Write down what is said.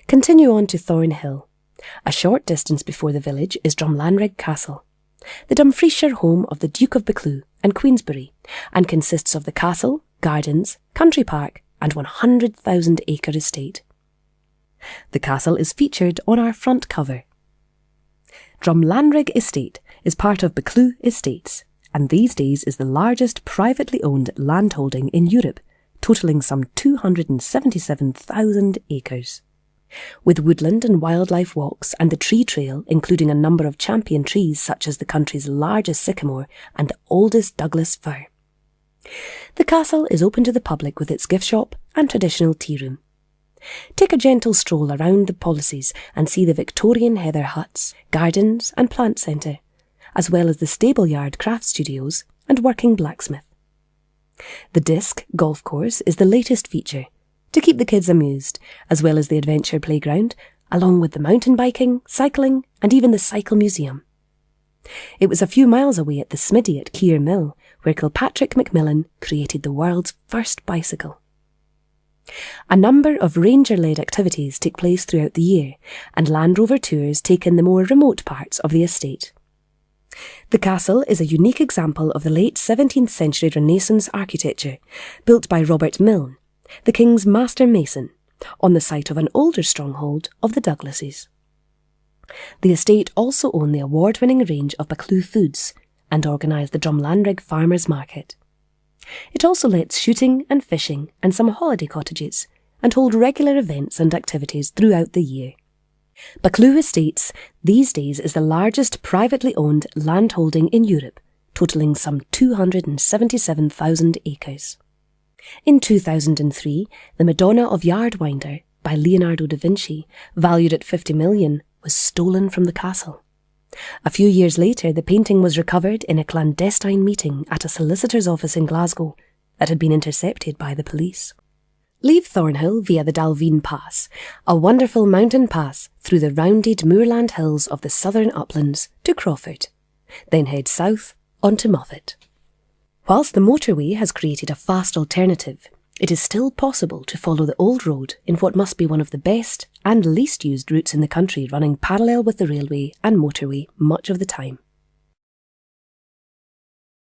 Continue on to Thornhill. A short distance before the village is Drumlanrig Castle, the Dumfriesshire home of the Duke of Buccleuch and Queensberry, and consists of the castle, gardens, country park and 100,000-acre estate. The castle is featured on our front cover. Drumlanrig Estate is part of Buccleuch Estates, and these days is the largest privately owned landholding in Europe, totalling some 277,000 acres. With woodland and wildlife walks and the tree trail, including a number of champion trees such as the country's largest sycamore and oldest Douglas fir. The castle is open to the public with its gift shop and traditional tea room. Take a gentle stroll around the policies and see the Victorian heather huts, gardens and plant centre, as well as the stable-yard craft studios and working blacksmith. The disc golf course is the latest feature, to keep the kids amused, as well as the adventure playground, along with the mountain biking, cycling and even the cycle museum. It was a few miles away at the Smiddy at Keir Mill, where Kilpatrick Macmillan created the world's first bicycle. A number of ranger-led activities take place throughout the year, and Land Rover tours take in the more remote parts of the estate. The castle is a unique example of the late 17th century Renaissance architecture, built by Robert Milne, the King's master mason, on the site of an older stronghold of the Douglases. The estate also own the award-winning range of Buccleuch foods and organise the Drumlanrig Farmers Market. It also lets shooting and fishing and some holiday cottages, and hold regular events and activities throughout the year. Buccleuch Estates these days is the largest privately owned landholding in Europe, totalling some 277,000 acres. In 2003, the Madonna of Yardwinder by Leonardo da Vinci, valued at 50 million, was stolen from the castle. A few years later, the painting was recovered in a clandestine meeting at a solicitor's office in Glasgow that had been intercepted by the police. Leave Thornhill via the Dalveen Pass, a wonderful mountain pass through the rounded moorland hills of the southern uplands to Crawford. Then head south onto Moffat. Whilst the motorway has created a fast alternative, it is still possible to follow the old road in what must be one of the best and least used routes in the country, running parallel with the railway and motorway much of the time.